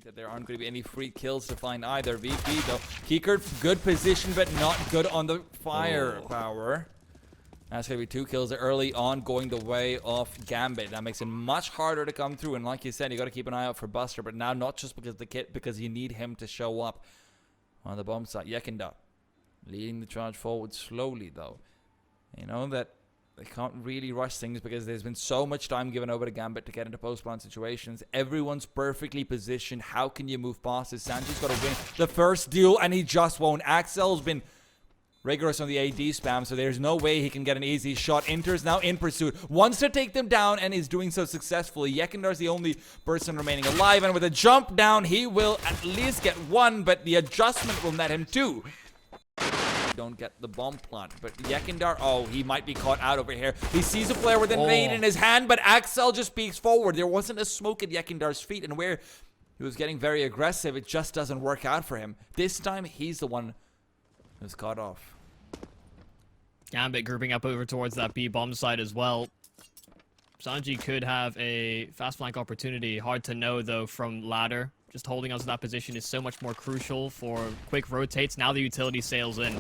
that there aren't going to be any free kills to find either. VP, though, Kikert, good position, but not good on the firepower. That's going to be 2 kills early on, going the way of Gambit. That makes it much harder to come through. And like you said, you got to keep an eye out for Buster. But now, not just because of the kit, because you need him to show up on the bomb site. Yekindar leading the charge forward slowly, though. You know that they can't really rush things because there's been so much time given over to Gambit to get into post-spawn situations. Everyone's perfectly positioned. How can you move past this? Sanji's got to win the first duel, and he just won't. Axel's been rigorous on the AD spam, so there's no way he can get an easy shot. Inter's now in pursuit, wants to take them down, and is doing so successfully. Yekindar's the only person remaining alive, and with a jump down, he will at least get 1, but the adjustment will net him 2. Don't get the bomb plant, but Yekindar, oh, he might be caught out over here. He sees a player with a nade in his hand, but Axel just peeks forward. There wasn't a smoke at Yekindar's feet, and where he was getting very aggressive, it just doesn't work out for him. This time, he's the one who's caught off. Gambit grouping up over towards that B bomb site as well. Sanji could have a fast flank opportunity. Hard to know, though, from ladder. Just holding onto that position is so much more crucial for quick rotates. Now the utility sails in.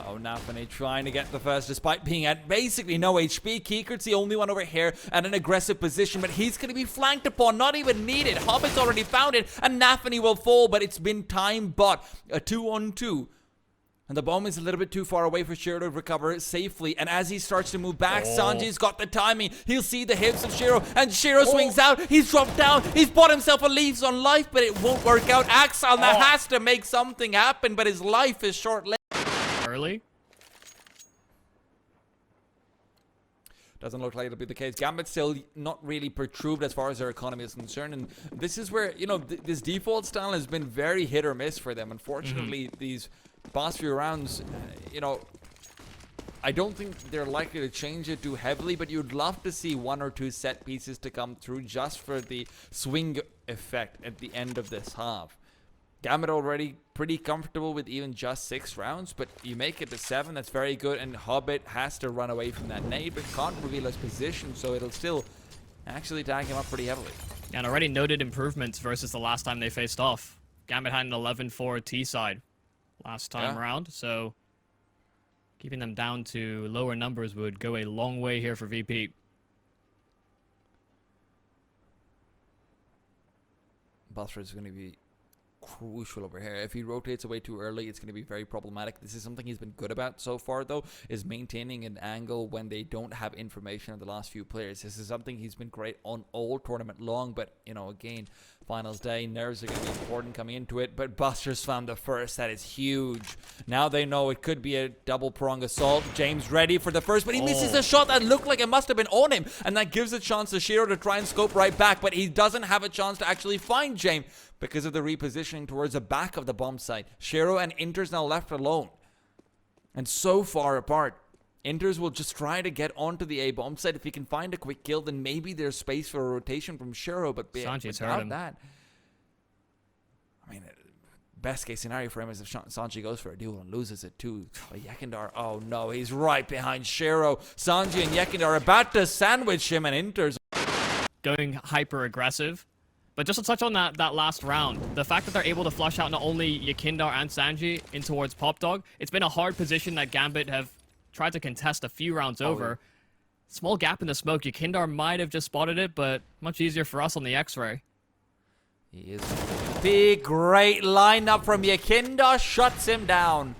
Oh, Nafani trying to get the first despite being at basically no HP. Kikert's the only one over here at an aggressive position, but he's going to be flanked upon, not even needed. Hobbit's already found it, and Nafani will fall, but it's been time bought. A 2-on-2. And the bomb is a little bit too far away for Shiro to recover safely. And as he starts to move back, Sanji's got the timing. He'll see the hips of Shiro, and Shiro swings out. He's dropped down. He's bought himself a leaves on life, but it won't work out. Axel now has to make something happen, but his life is short-lived. Early? Doesn't look like it'll be the case. Gambit's still not really perturbed as far as their economy is concerned. And this is where, you know, this default style has been very hit or miss for them. Unfortunately, these past few rounds, you know, I don't think they're likely to change it too heavily, but you'd love to see 1 or 2 set pieces to come through just for the swing effect at the end of this half. Gambit already pretty comfortable with even just 6 rounds, but you make it to 7, that's very good, and Hobbit has to run away from that nade, but can't reveal his position, so it'll still actually tag him up pretty heavily. And already noted improvements versus the last time they faced off. Gambit had an 11-4 T side last time around, so keeping them down to lower numbers would go a long way here for VP. Buster is going to be crucial over here. If he rotates away too early, it's going to be very problematic. This is something he's been good about so far, though, is maintaining an angle when they don't have information on the last few players. This is something he's been great on all tournament long, but, you know, again, finals day, nerves are going to be important coming into it, but Buster's found the first. That is huge. Now they know it could be a double prong assault. James ready for the first, but he misses a shot that looked like it must have been on him, and that gives a chance to Shiro to try and scope right back, but he doesn't have a chance to actually find James because of the repositioning towards the back of the bomb site. Shiro and Inter's now left alone and so far apart. Inters will just try to get onto the A bomb site. If he can find a quick kill, then maybe there's space for a rotation from Shiro, but without that, I mean, best case scenario for him is if Sanji goes for a duel and loses it too. But Yekindar, oh no, he's right behind Shiro. Sanji and Yekindar are about to sandwich him, and Inter's going hyper aggressive. But just to touch on that last round, the fact that they're able to flush out not only Yekindar and Sanji in towards Pop Dog, it's been a hard position that Gambit have tried to contest a few rounds over. Small gap in the smoke. Yekindar might have just spotted it, but much easier for us on the X-ray. He is big, great lineup from Yekindar, shuts him down.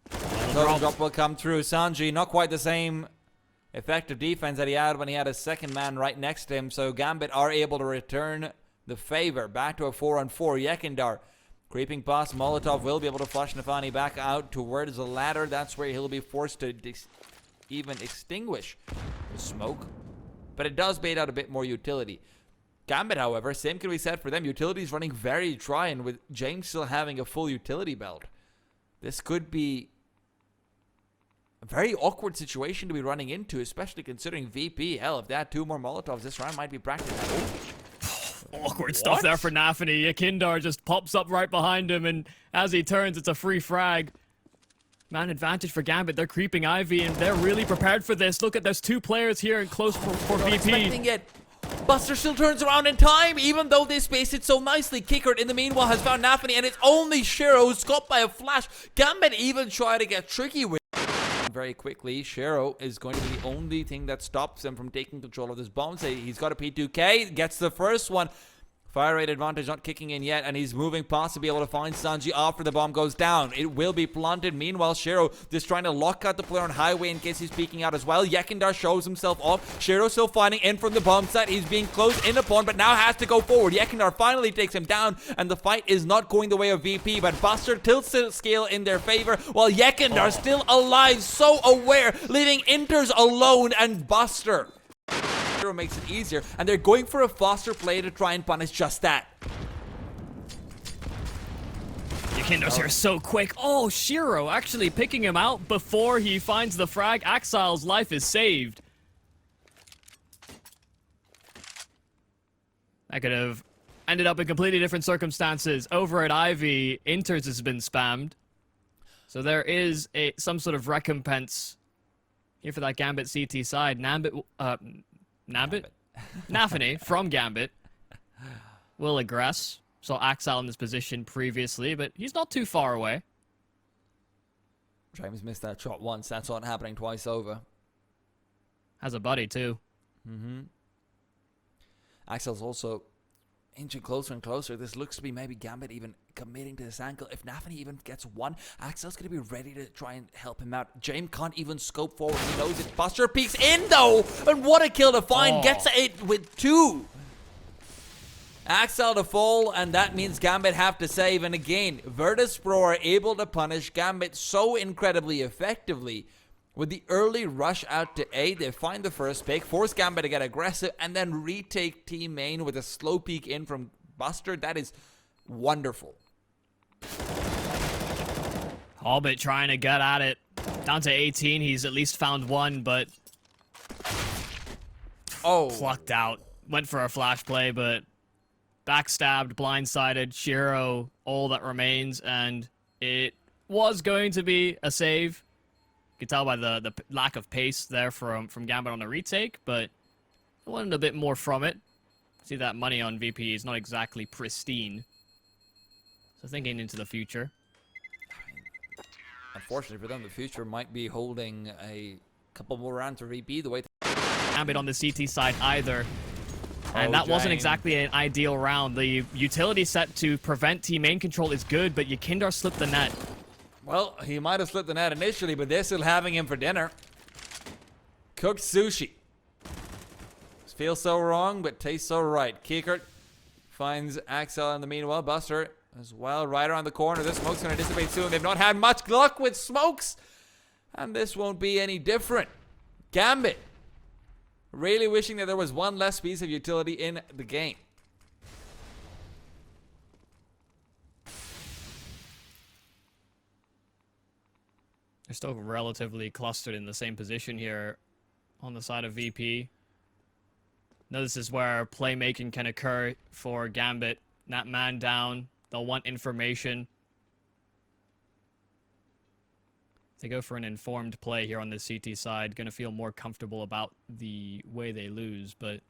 Total drop will come through. Sanji, not quite the same effective defense that he had when he had a second man right next to him, so Gambit are able to return the favor. Back to a 4-on-4. Yekindar creeping past Molotov will be able to flush Nafani back out towards the ladder. That's where he'll be forced to even extinguish the smoke. But it does bait out a bit more utility. Gambit, however, same can be said for them. Utility's running very dry, and with James still having a full utility belt, this could be a very awkward situation to be running into, especially considering VP. Hell, if they had 2 more Molotovs, this round might be practically awkward stuff there for Nafani. Yekindar just pops up right behind him, and as he turns, it's a free frag. Man advantage for Gambit. They're creeping Ivy, and they're really prepared for this. Look at, there's 2 players here and close for VP. Expecting it. Buster still turns around in time, even though they spaced it so nicely. Kickert, in the meanwhile, has found Nafany, and it's only Shiro who's caught by a flash. Gambit even tried to get tricky with very quickly. Shiro is going to be the only thing that stops him from taking control of this bomb. So he's got a P2K, gets the first one. Fire rate advantage not kicking in yet, and he's moving past to be able to find Sanji after the bomb goes down. It will be planted. Meanwhile, Shiro just trying to lock out the player on highway in case he's peeking out as well. Yekindar shows himself off. Shiro still finding in from the bomb site. He's being closed in upon, but now has to go forward. Yekindar finally takes him down, and the fight is not going the way of VP, but Buster tilts the scale in their favor, while Yekindar still alive, so aware, leaving Inters alone, and Buster makes it easier, and they're going for a faster play to try and punish just that. Yakindo's here so quick. Oh, Shiro actually picking him out before he finds the frag. Axile's life is saved. That could have ended up in completely different circumstances. Over at Ivy, Inters has been spammed. So there is some sort of recompense here for that Gambit CT side. Nafany from Gambit will aggress. Saw Axel in this position previously, but he's not too far away. James missed that shot once. That's not happening twice over. Has a buddy too. Axel's also inching closer and closer. This looks to be maybe Gambit even committing to this angle. If Nafany even gets one, Axel's going to be ready to try and help him out. James can't even scope forward. He knows it. Buster peeks in though, and what a kill to find. Gets it with two. Axel to fall, and that means Gambit have to save. And again, Virtus.pro are able to punish Gambit so incredibly effectively. With the early rush out to A, they find the first pick, force Gambit to get aggressive, and then retake team main with a slow peek in from Buster. That is wonderful. Hobbit trying to get at it. Down to 18, he's at least found one, but plucked out. Went for a flash play, but backstabbed, blindsided. Shiro, all that remains, and it was going to be a save. You can tell by the lack of pace there from Gambit on the retake, but I wanted a bit more from it. See that money on VP is not exactly pristine. So thinking into the future. Unfortunately for them, the future might be holding a couple more rounds for VP the way Gambit on the CT side either. And that wasn't exactly an ideal round. The utility set to prevent team main control is good, but Yakindar slipped the net. Well, he might have slipped the net initially, but they're still having him for dinner. Cooked sushi. Feels so wrong, but tastes so right. Kiekert finds Axel in the meanwhile. Buster as well, right around the corner. This smoke's going to dissipate soon. They've not had much luck with smokes, and this won't be any different. Gambit really wishing that there was one less piece of utility in the game. They're still relatively clustered in the same position here on the side of VP. Now this is where playmaking can occur for Gambit. That man down, they'll want information. They go for an informed play here on the CT side. Gonna feel more comfortable about the way they lose, but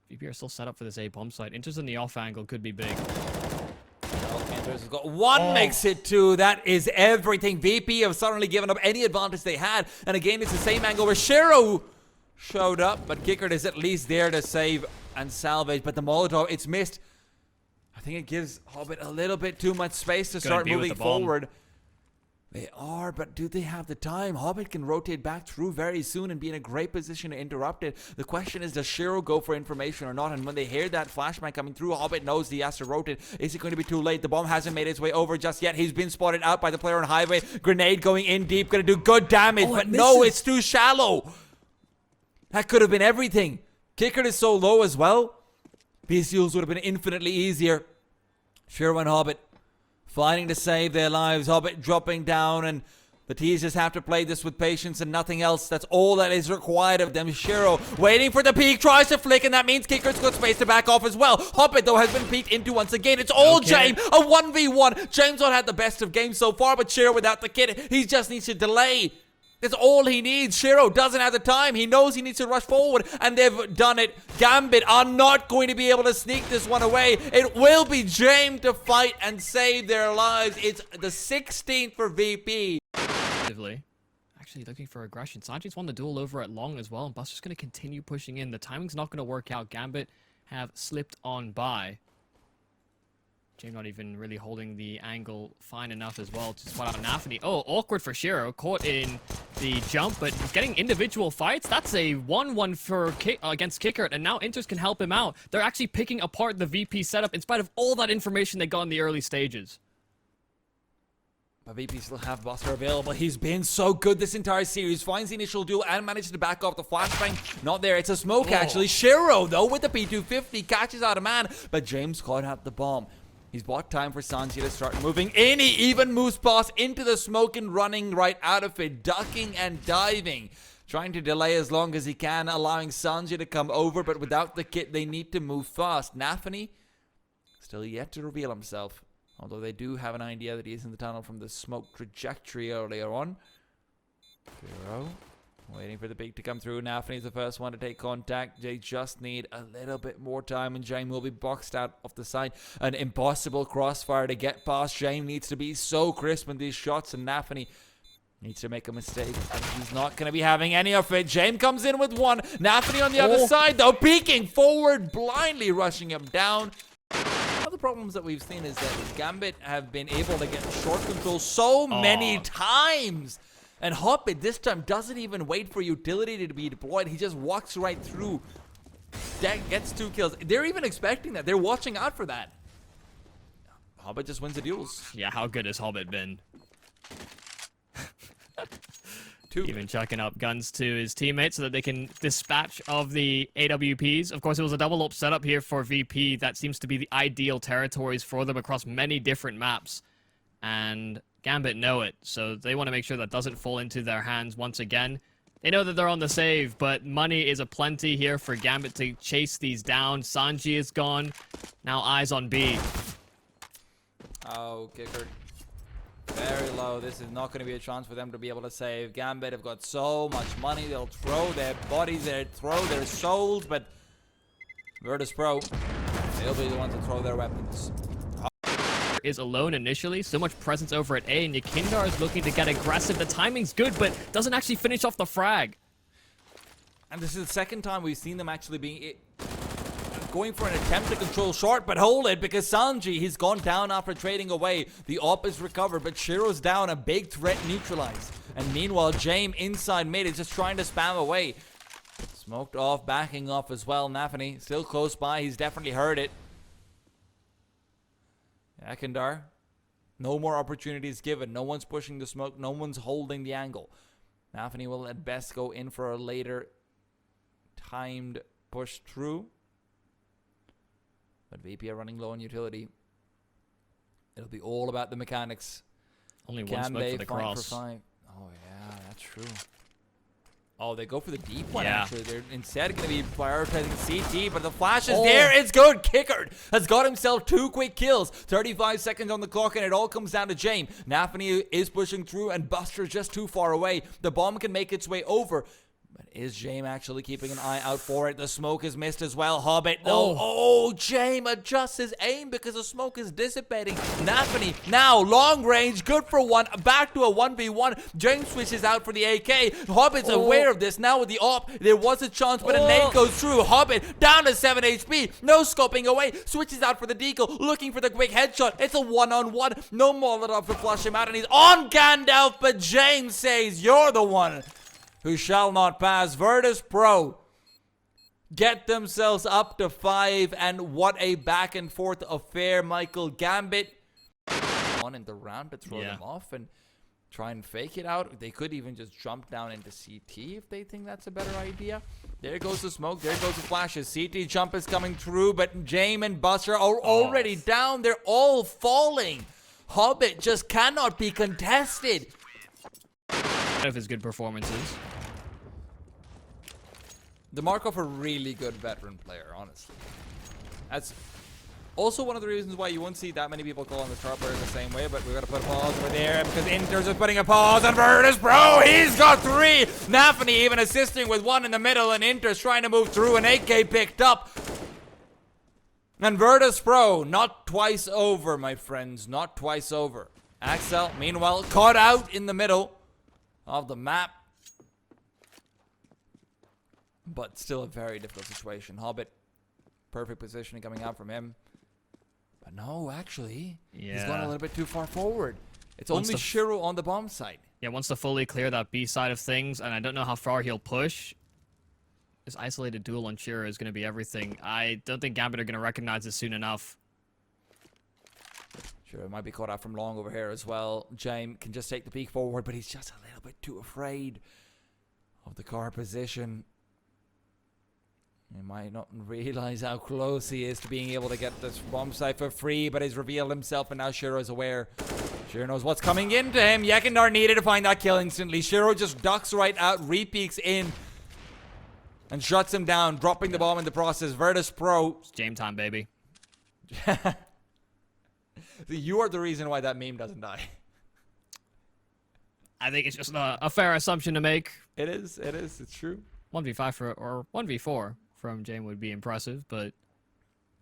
VP are still set up for this A bomb site. Interest in the off angle could be big. Has got one, makes it two. That is everything. VP have suddenly given up any advantage they had. And again, it's the same angle where Shiro showed up, but Kickert is at least there to save and salvage. But the Molotov, it's missed. I think it gives Hobbit a little bit too much space to start moving forward. They are, but do they have the time? Hobbit can rotate back through very soon and be in a great position to interrupt it. The question is, does Shiro go for information or not? And when they hear that flashbang coming through, Hobbit knows he has to rotate. Is it going to be too late? The bomb hasn't made its way over just yet. He's been spotted out by the player on highway. Grenade going in deep, going to do good damage, but no, it's too shallow. That could have been everything. Kicker is so low as well. PCUs would have been infinitely easier. Shiro and Hobbit fighting to save their lives. Hobbit dropping down, and the T's just have to play this with patience and nothing else. That's all that is required of them. Shiro waiting for the peak, tries to flick, and that means Kicker's got space to back off as well. Hobbit, though, has been peeked into once again. It's all James, a 1v1. James not had the best of games so far, but Shiro without the kit, he just needs to delay. That's all he needs. Shiro doesn't have the time. He knows he needs to rush forward, and they've done it. Gambit are not going to be able to sneak this one away. It will be James to fight and save their lives. It's the 16th for VP. Actually looking for aggression. Sanji's won the duel over at long as well, and Buster's going to continue pushing in. The timing's not going to work out. Gambit have slipped on by. James not even really holding the angle fine enough as well to spot out Nafany. Oh, awkward for Shiro. Caught in the jump, but he's getting individual fights. That's a 1-1 for against Kickert, and now Inters can help him out. They're actually picking apart the VP setup in spite of all that information they got in the early stages. But VP still have Buster available. He's been so good this entire series. Finds the initial duel and manages to back off the flashbang. Not there. It's a smoke, actually. Shiro, though, with the P250, catches out a man. But James caught out the bomb. He's bought time for Sanji to start moving in. He even moves past into the smoke and running right out of it. Ducking and diving. Trying to delay as long as he can, allowing Sanji to come over. But without the kit, they need to move fast. Nafany still yet to reveal himself. Although they do have an idea that he's in the tunnel from the smoke trajectory earlier on. Zero. Waiting for the peak to come through. Nafany's the first one to take contact. They just need a little bit more time, and James will be boxed out off the side. An impossible crossfire to get past. James needs to be so crisp in these shots, and Nafany needs to make a mistake, and he's not going to be having any of it. James comes in with one. Nafany on the other side, though, peeking forward, blindly rushing him down. One of the problems that we've seen is that Gambit have been able to get short control so many times. And Hobbit this time doesn't even wait for utility to be deployed. He just walks right through. Gets 2 kills. They're even expecting that. They're watching out for that. Hobbit just wins the duels. Yeah, how good has Hobbit been? Even chucking up guns to his teammates so that they can dispatch of the AWPs. Of course, it was a double up setup here for VP. That seems to be the ideal territories for them across many different maps. And Gambit know it, so they want to make sure that doesn't fall into their hands once again. They know that they're on the save, but money is aplenty here for Gambit to chase these down. Sanji is gone. Now eyes on B. Oh, Kicker. Very low. This is not going to be a chance for them to be able to save. Gambit have got so much money. They'll throw their bodies, they'll throw their souls, but Virtus.pro, they'll be the ones to throw their weapons. Is alone initially, so much presence over at A, and Yakindar is looking to get aggressive. The timing's good, but doesn't actually finish off the frag. And this is the second time we've seen them actually going for an attempt to control short, but hold it, because Sanji, he's gone down after trading away. The op is recovered, but Shiro's down, a big threat neutralized. And meanwhile, James inside mid is just trying to spam away. Smoked off, backing off as well. Nafany still close by, he's definitely heard it. Akindar, no more opportunities given. No one's pushing the smoke. No one's holding the angle. Nafany will at best go in for a later timed push through. But VP are running low on utility. It'll be all about the mechanics. Only one smoke for the cross. Oh yeah, that's true. Oh, they go for the deep one, actually. They're instead going to be prioritizing CT, but the flash is there. It's good. Kickert has got himself 2 quick kills. 35 seconds on the clock, and it all comes down to James. Nafany is pushing through, and Buster's just too far away. The bomb can make its way over. But is James actually keeping an eye out for it? The smoke is missed as well. Hobbit, no. Oh, James adjusts his aim because the smoke is dissipating. Nafany now long range, good for one. Back to a 1v1. James switches out for the AK. Hobbit's aware of this now with the op. There was a chance, but a nade goes through. Hobbit down to 7 HP. No scoping away. Switches out for the deagle, looking for the quick headshot. It's a one-on-one. No Molotov to flush him out, and he's on Gandalf, but James says, "You're the one who shall not pass." Virtus.pro get themselves up to 5, and what a back and forth affair. Michael Gambit on in the round to throw them off and try and fake it out. They could even just jump down into CT if they think that's a better idea. There goes the smoke, there goes the flashes. CT jump is coming through, but James and Buster are already down. They're all falling. Hobbit just cannot be contested. Of his good performances. The mark of a really good veteran player, honestly. Also, one of the reasons why you won't see that many people calling the star players the same way, but we're going to put a pause over there because Inters is putting a pause on Virtus.pro. He's got 3. Nafany even assisting with 1 in the middle, and Inters trying to move through, and AK picked up. And Virtus.pro, not twice over, my friends, not twice over. Axel, meanwhile, caught out in the middle of the map. But still a very difficult situation. Hobbit, perfect positioning coming out from him. But no, actually, he's gone a little bit too far forward. It's only Shiro on the bomb site. Yeah, wants to fully clear that B side of things, and I don't know how far he'll push. This isolated duel on Shiro is going to be everything. I don't think Gambit are going to recognize this soon enough. Shiro might be caught out from long over here as well. James can just take the peek forward, but he's just a little bit too afraid of the car position. He might not realize how close he is to being able to get this bomb site for free, but he's revealed himself, and now Shiro is aware. Shiro knows what's coming into him. Yekindar needed to find that kill instantly. Shiro just ducks right out, repeaks in, and shuts him down, dropping the bomb in the process. Virtus.pro. It's game time, baby. You are the reason why that meme doesn't die. I think it's just a fair assumption to make. It is, it's true. 1v5 or 1v4 from Jame would be impressive, but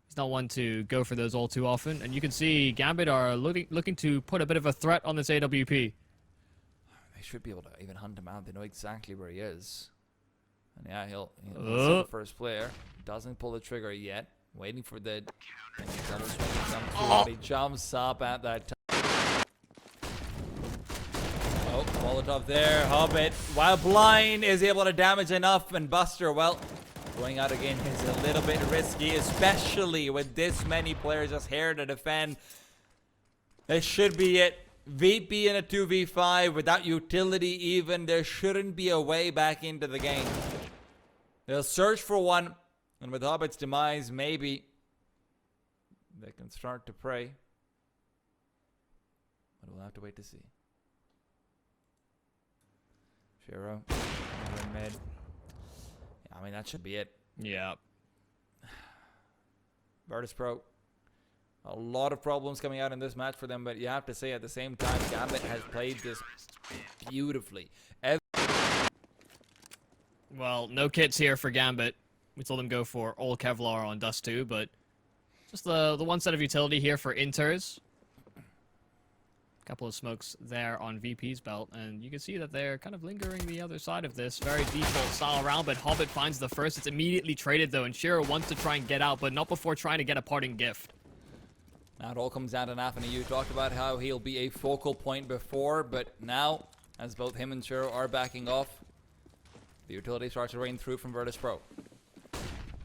he's not one to go for those all too often. And you can see Gambit are looking to put a bit of a threat on this AWP. They should be able to even hunt him out. They know exactly where he is. And yeah, he'll the first player. Doesn't pull the trigger yet. Waiting for the he jumps up at that time. Oh, Molotov there. Hobbit, while blind, is able to damage enough, and Buster, well, going out again is a little bit risky, especially with this many players just here to defend. This should be it. VP in a 2v5 without utility even. There shouldn't be a way back into the game. They'll search for one, and with Hobbit's demise, maybe they can start to pray. But we'll have to wait to see. Shiro, mid. Yeah, I mean, that should be it. Yeah. Virtus.pro. A lot of problems coming out in this match for them, but you have to say at the same time, Gambit has played this beautifully. Well, no kits here for Gambit. We told them go for all Kevlar on Dust 2, but just the one set of utility here for Inters. A couple of smokes there on VP's belt, and you can see that they're kind of lingering the other side of this. Very default style round, but Hobbit finds the first. It's immediately traded, though, and Shiro wants to try and get out, but not before trying to get a parting gift. Now it all comes down to Nafany. You talked about how he'll be a focal point before, but now, as both him and Shiro are backing off, the utility starts to rain through from Virtus.pro.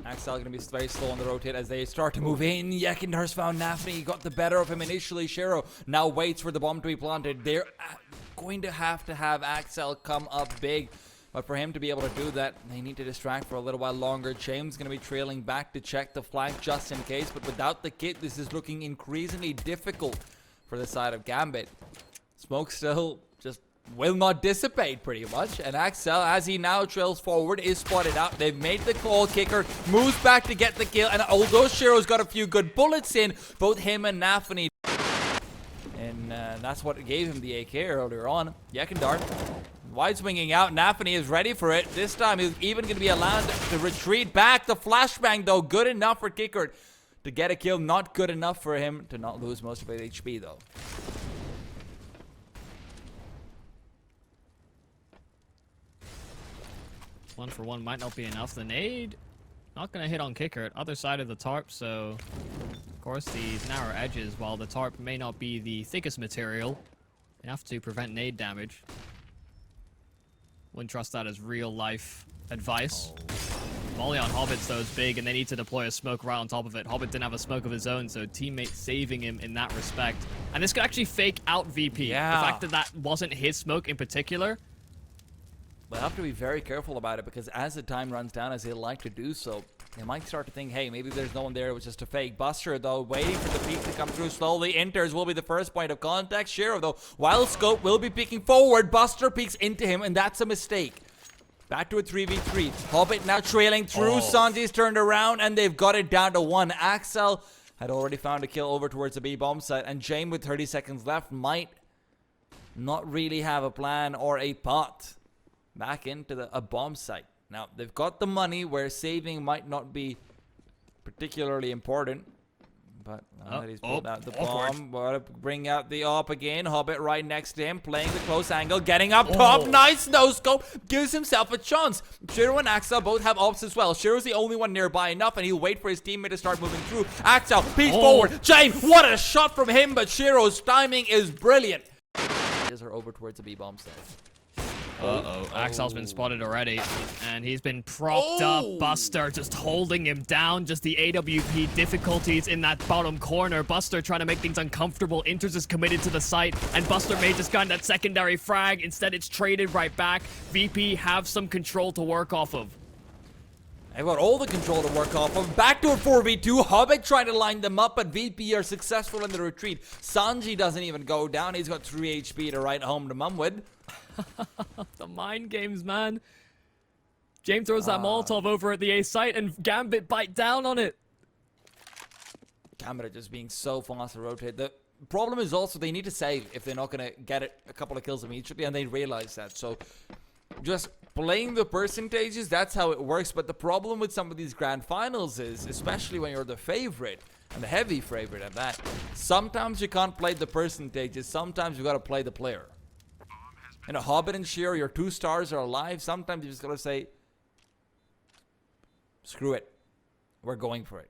Axel going to be very slow on the rotate as they start to move in. Yekindar's found Nafany. He got the better of him initially. Shiro now waits for the bomb to be planted. They're going to have Axel come up big. But for him to be able to do that, they need to distract for a little while longer. James going to be trailing back to check the flank just in case. But without the kit, this is looking increasingly difficult for the side of Gambit. Smoke still just will not dissipate pretty much. And Axel, as he now trails forward, is spotted out. They've made the call. Kicker moves back to get the kill. And although Shiro's got a few good bullets in, both him and Nafany. And that's what gave him the AK earlier on. Yekindar wide swinging out. Nafany is ready for it. This time he's even going to be allowed to retreat back. The flashbang, though, good enough for Kicker to get a kill. Not good enough for him to not lose most of his HP, though. One for one might not be enough. The nade not going to hit on Kicker at other side of the tarp, so of course these narrow edges, while the tarp may not be the thickest material, enough to prevent nade damage. Wouldn't trust that as real life advice. Molly on Hobbits, though, is big, and they need to deploy a smoke right on top of it. Hobbit didn't have a smoke of his own, so teammate saving him in that respect. And this could actually fake out VP. Yeah. The fact that that wasn't his smoke in particular. They'll have to be very careful about it, because as the time runs down, as they like to do so, they might start to think, hey, maybe there's no one there, it was just a fake. Buster, though, waiting for the peek to come through slowly. Inters will be the first point of contact. Shiro, though, while Scope will be peeking forward, Buster peeks into him, and that's a mistake. Back to a 3v3. Hobbit now trailing through. Sanji's turned around, and they've got it down to one. Axel had already found a kill over towards the B bomb site, and Jame with 30 seconds left might not really have a plan or a pot back into a bomb site. Now, they've got the money where saving might not be particularly important. But he's pulled out the bomb. Gotta bring out the AWP again. Hobbit right next to him, playing the close angle, getting up top. Nice no scope, gives himself a chance. Shiro and Axel both have AWPs as well. Shiro's the only one nearby enough, and he'll wait for his teammate to start moving through. Axel peeks forward. Jame, what a shot from him, but Shiro's timing is brilliant. These are over towards the B bomb site. Axel's been spotted already, and he's been propped up. Buster just holding him down. Just the AWP difficulties in that bottom corner. Buster trying to make things uncomfortable. Inters is committed to the site, and Buster may just got that secondary frag. Instead, it's traded right back. VP have some control to work off of. They've got all the control to work off of. Back to a 4v2. Hobbit trying to line them up, but VP are successful in the retreat. Sanji doesn't even go down. He's got 3 HP to ride home to mum with. The mind games, man. James throws that Molotov over at the A site, and Gambit bite down on it. Gambit are just being so fast to rotate. The problem is also they need to save if they're not going to get a couple of kills immediately, and they realize that. So just playing the percentages, that's how it works. But the problem with some of these grand finals is, especially when you're the favorite, and the heavy favorite at that, sometimes you can't play the percentages. Sometimes you got to play the player. You know, Hobbit and Shiro, your 2 stars are alive. Sometimes you just gotta say, screw it. We're going for it.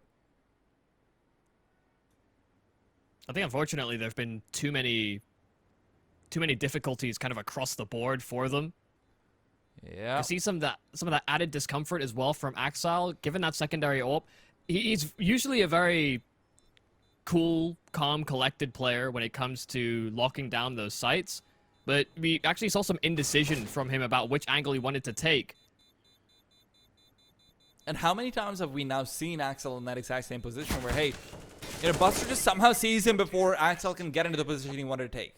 I think unfortunately there've been too many difficulties kind of across the board for them. Yeah. I see some of that added discomfort as well from Axel, given that secondary AWP. He's usually a very cool, calm, collected player when it comes to locking down those sites. But we actually saw some indecision from him about which angle he wanted to take. And how many times have we now seen Axel in that exact same position where, hey, you know, Buster just somehow sees him before Axel can get into the position he wanted to take.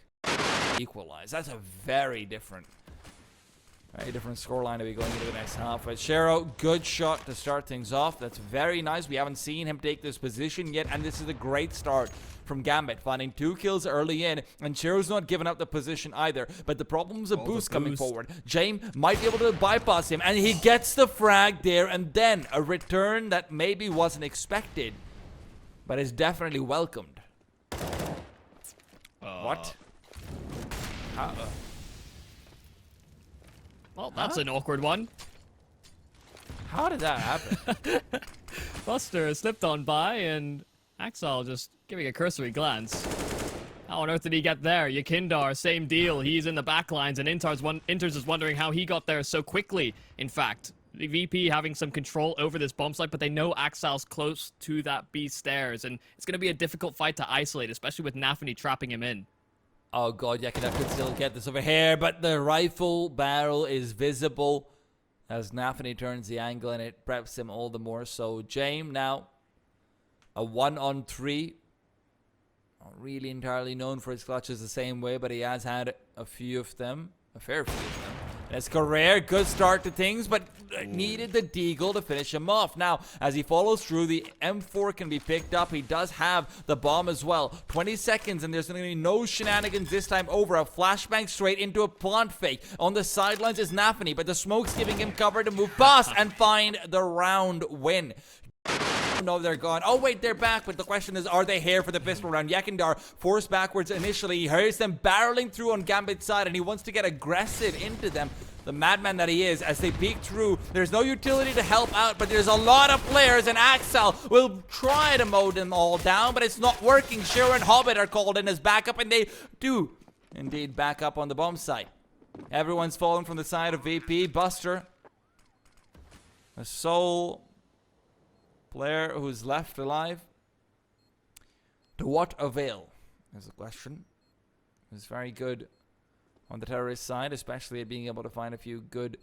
Equalize. That's a very different scoreline to be going into the next half. But Shiro, good shot to start things off. That's very nice. We haven't seen him take this position yet, and this is a great start from Gambit, finding 2 kills early in, and Shiro's not giving up the position either. But the problem is a boost coming forward. Jame might be able to bypass him, and he gets the frag there, and then a return that maybe wasn't expected, but is definitely welcomed. What? Well, that's an awkward one. How did that happen? Buster slipped on by, and Axel just giving a cursory glance. How on earth did he get there? Yakindar, same deal. He's in the backlines, and Inters is wondering how he got there so quickly. In fact, the VP having some control over this bomb site, but they know Axel's close to that B stairs, and it's going to be a difficult fight to isolate, especially with Nafany trapping him in. Oh god, Yakindar could still get this over here, but the rifle barrel is visible as Nafany turns the angle, and it preps him all the more. So Jame now a 1-on-3. Not really entirely known for his clutches the same way, but he has had a few of them. A fair few of them. And it's Carrere, good start to things, but needed the deagle to finish him off. Now, as he follows through, the M4 can be picked up. He does have the bomb as well. 20 seconds, and there's going to be no shenanigans this time over. A flashbang straight into a plant fake. On the sidelines is Nafany, but the smoke's giving him cover to move past and find the round win. No, they're gone. Oh, wait, they're back. But the question is, are they here for the pistol round? Yakindar forced backwards initially. He hears them barreling through on Gambit's side, and he wants to get aggressive into them. The madman that he is, as they peek through. There's no utility to help out, but there's a lot of players, and Axel will try to mow them all down, but it's not working. Shiro and Hobbit are called in as backup, and they do indeed back up on the bomb site. Everyone's fallen from the side of VP. Buster, a sole player who's left alive. To what avail is the question. It's very good on the terrorist side, especially at being able to find a few good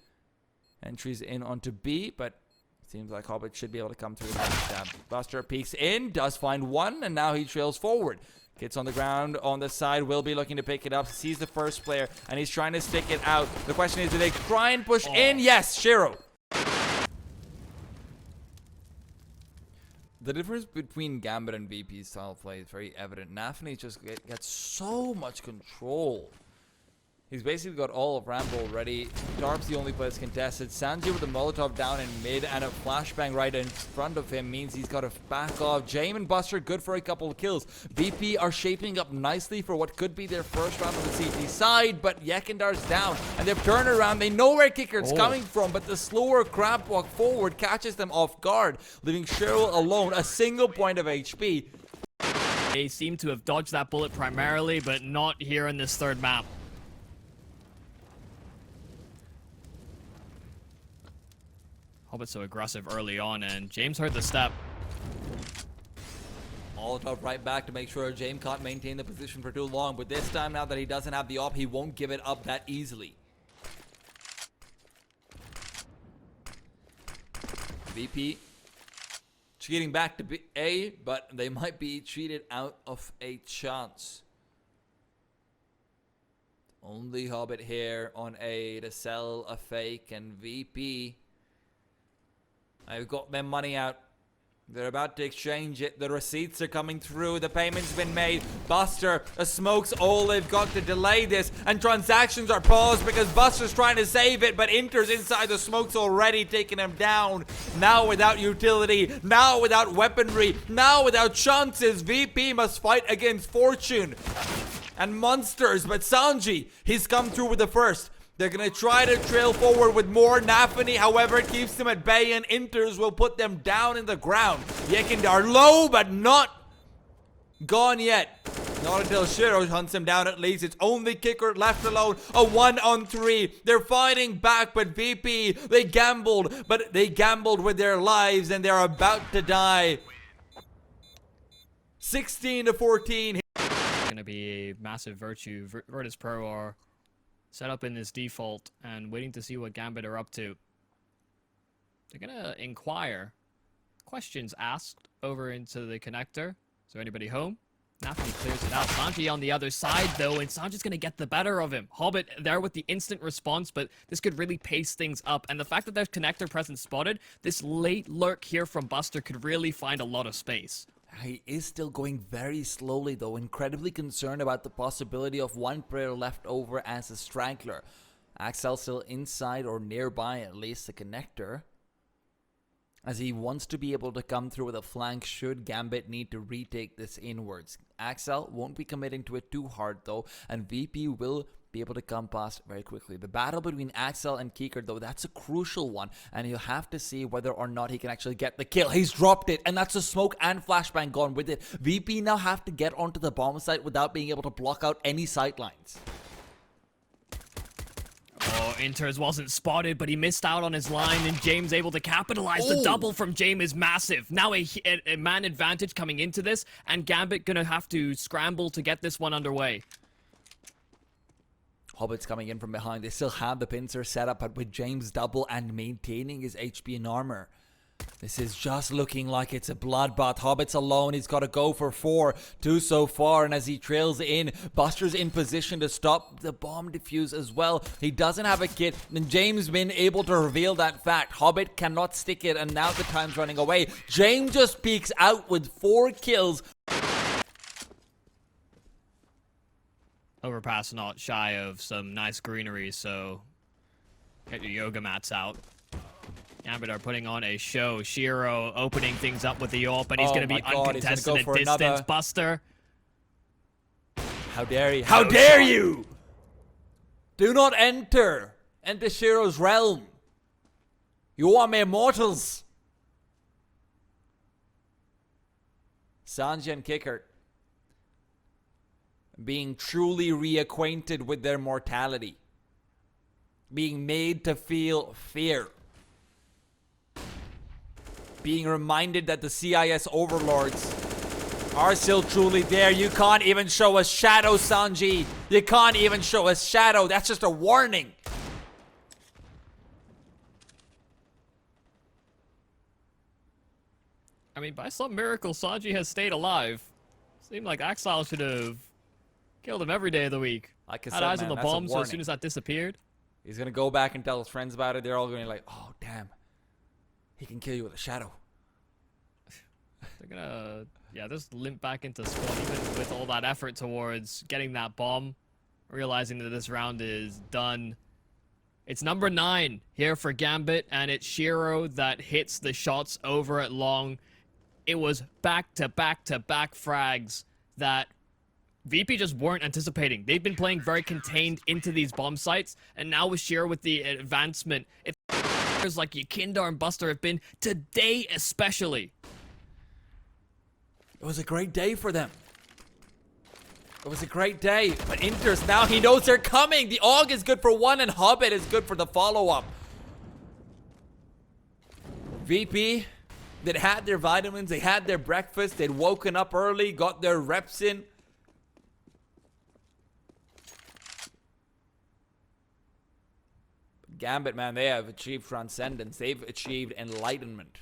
entries in onto B, but it seems like Hobbit should be able to come through the stab. Buster peeks in, does find one, and now he trails forward. Gets on the ground on the side, will be looking to pick it up, sees the first player, and he's trying to stick it out. The question is, do they try and push in? Yes, Shiro. The difference between Gambit and VP's style of play is very evident. Nafany just gets so much control. He's basically got all of Rambo already. Darp's the only place contested. Sanji with the Molotov down in mid and a flashbang right in front of him means he's got to back off. Jame and Buster good for a couple of kills. VP are shaping up nicely for what could be their first round on the CT side, but Yekendar's down and they've turned around. They know where Kicker's coming from, but the slower crab walk forward catches them off guard, leaving Cheryl alone, a single point of HP. They seem to have dodged that bullet primarily, but not here in this third map. Hobbit so aggressive early on, and James heard the step. Molotov right back to make sure James can't maintain the position for too long, but this time now that he doesn't have the op, he won't give it up that easily. VP cheating back to A, but they might be cheated out of a chance. Only Hobbit here on A to sell a fake, and VP, I've got their money out. They're about to exchange it. The receipts are coming through. The payment's been made. Buster, a smoke's all they've got to delay this. And transactions are paused because Buster's trying to save it, but Inter's inside the smoke's already taking him down. Now without utility. Now without weaponry. Now without chances. VP must fight against Fortune and monsters. But Sanji, he's come through with the first. They're going to try to trail forward with more. Nafany, however, it keeps them at bay, and Inters will put them down in the ground. Yekindar low, but not gone yet. Not until Shiro hunts him down at least. It's only Kicker left alone. A 1-on-3. They're fighting back, but VP, they gambled with their lives, and they're about to die. 16-14. Going to be a massive Virtue. Virtus.pro are set up in this default and waiting to see what Gambit are up to. They're gonna inquire. Questions asked over into the connector. Is there anybody home? Nafany clears it out. Sanji on the other side though, and Sanji's gonna get the better of him. Hobbit there with the instant response, but this could really pace things up. And the fact that there's connector presence spotted, this late lurk here from Buster could really find a lot of space. He is still going very slowly though, incredibly concerned about the possibility of one player left over as a straggler. Axel still inside or nearby at least the connector, as he wants to be able to come through with a flank should Gambit need to retake this inwards. Axel won't be committing to it too hard though, and VP will be able to come past very quickly. The battle between Axel and Kicker though, that's a crucial one, and you'll have to see whether or not he can actually get the kill. He's dropped it, and that's a smoke and flashbang gone with it. VP now have to get onto the bomb site without being able to block out any sightlines. Oh, Inters wasn't spotted, but he missed out on his line, and James able to capitalize. The double from James is massive. Now a man advantage coming into this, and Gambit gonna have to scramble to get this one underway. Hobbit's coming in from behind. They still have the pincer set up, but with James double and maintaining his HP and armor, this is just looking like it's a bloodbath. Hobbit's alone. He's got to go for 4. 2 so far, and as he trails in, Buster's in position to stop the bomb defuse as well. He doesn't have a kit, and James been able to reveal that fact. Hobbit cannot stick it, and now the time's running away. James just peeks out with 4 kills. Overpass not shy of some nice greenery, so get your yoga mats out. Gambit are putting on a show. Shiro opening things up with the AWP, and he's going to be uncontested at distance. Another. Buster. How dare you? How dare you? Do not enter Shiro's realm. You are mere mortals. Sanji and Kicker being truly reacquainted with their mortality, being made to feel fear, being reminded that the CIS overlords are still truly there. You can't even show a shadow, Sanji. You can't even show a shadow. That's just a warning. I mean, by some miracle, Sanji has stayed alive. Seemed like Axel should have killed him every day of the week. Like I had said, eyes man, on the that's a bomb, so as warning. soon as that disappeared, He's going to go back and tell his friends about it. They're all going to be like, oh, damn. He can kill you with a shadow. They're gonna, yeah, just limp back into squad even with all that effort towards getting that bomb, realizing that this round is done. It's number 9 here for Gambit, and it's Shiro that hits the shots over at long. It was back-to-back-to-back frags that VP just weren't anticipating. They've been playing very contained into these bomb sites, and now with Shiro with the advancement, it's like Yakindar and Buster have been today especially. It was a great day for them. It was a great day, but Inter's now, he knows they're coming. The AUG is good for one, and Hobbit is good for the follow-up. VP, that had their vitamins, they had their breakfast, they'd woken up early, got their reps in. Gambit, man, they have achieved transcendence. They've achieved enlightenment.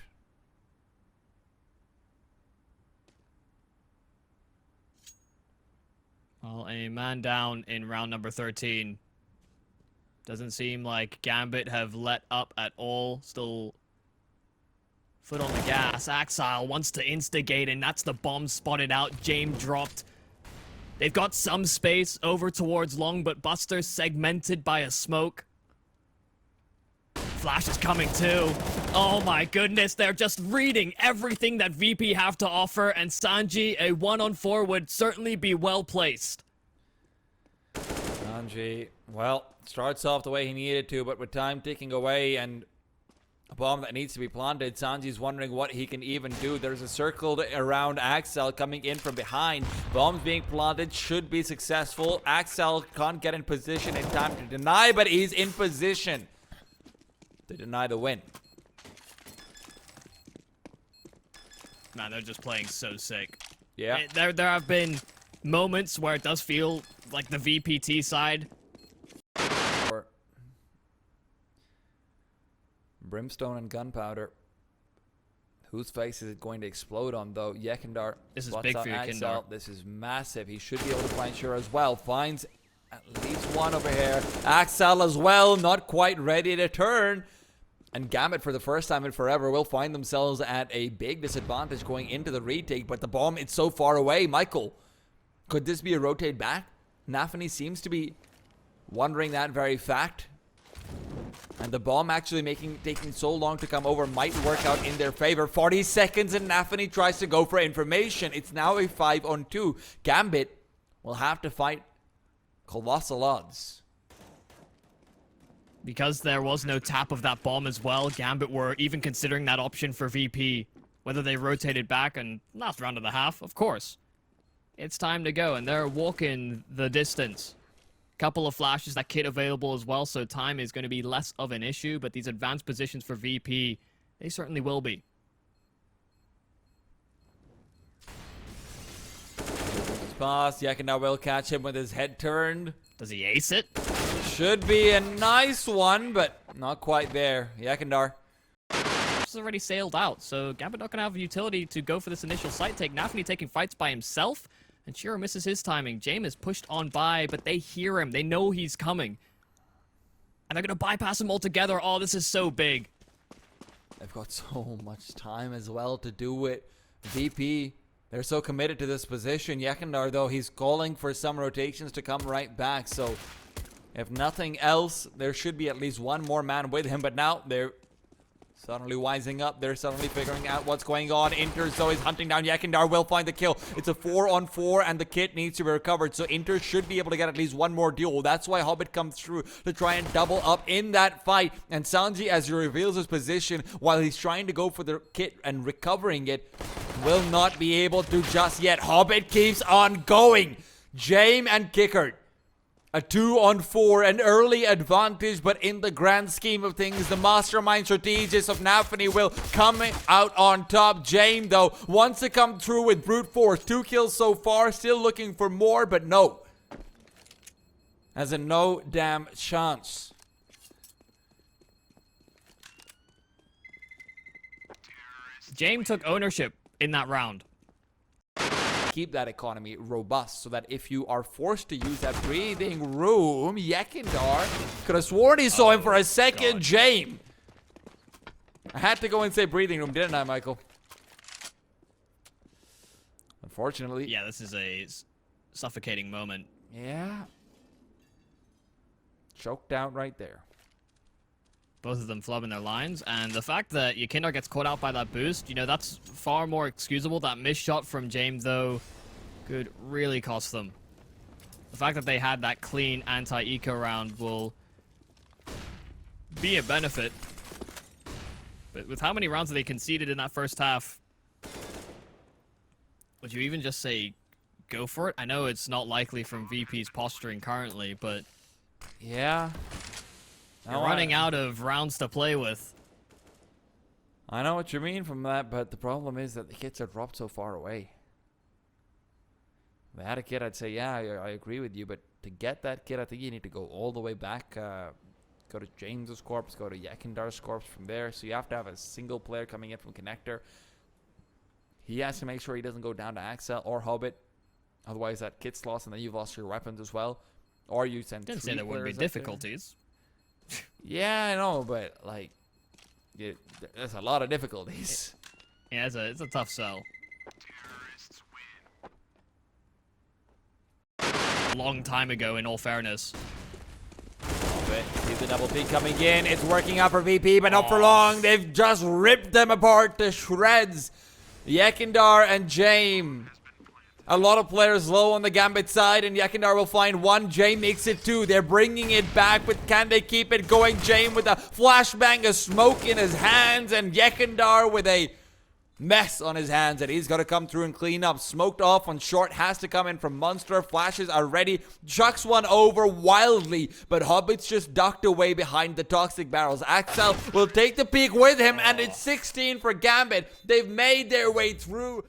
Well, a man down in round number 13. Doesn't seem like Gambit have let up at all. Still foot on the gas. Axile wants to instigate, and that's the bomb spotted out. James dropped. They've got some space over towards long, but Buster segmented by a smoke. Flash is coming too. Oh my goodness, they're just reading everything that VP have to offer, and Sanji, a 1-on-4 would certainly be well placed. Sanji, well, starts off the way he needed to, but with time ticking away and a bomb that needs to be planted, Sanji's wondering what he can even do. There's a circle around Axel coming in from behind. Bombs being planted should be successful. Axel can't get in position in time to deny, but he's in position to deny the win. Man, they're just playing so sick. Yeah. There have been moments where it does feel like the VPT side. Brimstone and gunpowder. Whose face is it going to explode on, though? Yakindar. This is big for Yakindar. This is massive. He should be able to find Shiro as well. Finds at least one over here. Axel as well, not quite ready to turn. And Gambit, for the first time in forever, will find themselves at a big disadvantage going into the retake. But the bomb, it's so far away. Michael, could this be a rotate back? Nafany seems to be wondering that very fact. And the bomb actually taking so long to come over might work out in their favor. 40 seconds and Nafany tries to go for information. It's now a 5-on-2. Gambit will have to fight colossal odds. Because there was no tap of that bomb as well, Gambit were even considering that option for VP. Whether they rotated back and last round of the half, of course. It's time to go, and they're walking the distance. Couple of flashes, that kit available as well, so time is going to be less of an issue, but these advanced positions for VP, they certainly will be. Pass, Yakindar will catch him with his head turned. Does he ace it? Should be a nice one, but not quite there. Yakindar. It's already sailed out, so Gambit not going to have utility to go for this initial site take. Nafany taking fights by himself, and Shiro misses his timing. James is pushed on by, but they hear him. They know he's coming. And they're going to bypass him altogether. Oh, this is so big. They've got so much time as well to do it. VP, they're so committed to this position. Yakindar, though, he's calling for some rotations to come right back. So, if nothing else, there should be at least one more man with him. But now, they're suddenly wising up. They're suddenly figuring out what's going on. Inter, so is hunting down Yakindar. Will find the kill. It's a 4-on-4, and the kit needs to be recovered. So Inter should be able to get at least one more duel. That's why Hobbit comes through to try and double up in that fight. And Sanji, as he reveals his position, while he's trying to go for the kit and recovering it, will not be able to just yet. Hobbit keeps on going. James and Kickert. A 2-on-4, an early advantage, but in the grand scheme of things, the mastermind strategist of Nafany will come out on top. James, though, wants to come through with brute force. 2 kills so far, still looking for more, but no. Has a no damn chance. James took ownership in that round. Keep that economy robust so that if you are forced to use that breathing room, Yakindar could have sworn he saw him for a second. James, I had to go and say breathing room, didn't I, Michael? Unfortunately. Yeah, this is a suffocating moment. Yeah. Choked out right there. Both of them flubbing their lines, and the fact that Yekindar gets caught out by that boost, you know, that's far more excusable. That missed shot from James, though, could really cost them. The fact that they had that clean anti-eco round will be a benefit. But with how many rounds they conceded in that first half, would you even just say go for it? I know it's not likely from VP's posturing currently, but yeah. you're running out of rounds to play with. I know what you mean from that, but the problem is that the kits are dropped so far away. If they had a kit, I'd say, yeah, I agree with you, but to get that kit, I think you need to go all the way back, go to James's corpse, go to Yekindar's corpse from there, so you have to have a single player coming in from connector. He has to make sure he doesn't go down to Axel or Hobbit, otherwise that kit's lost, and then you've lost your weapons as well. Or you send Didn't say there wouldn't be difficulties. Yeah, I know, but like, there's a lot of difficulties. Yeah, it's a tough sell. A long time ago, in all fairness. See the double peek coming in. It's working out for VP, but not for long. They've just ripped them apart to shreds. Yekindar and Jame. A lot of players low on the Gambit side, and Yekindar will find one. Jame makes it two. They're bringing it back, but can they keep it going? Jame with a flashbang of smoke in his hands, and Yekindar with a mess on his hands, and he's got to come through and clean up. Smoked off on short, has to come in from Munster. Flashes are ready, chucks one over wildly, but Hobbit's just ducked away behind the toxic barrels. Axel will take the peak with him, and it's 16 for Gambit. They've made their way through.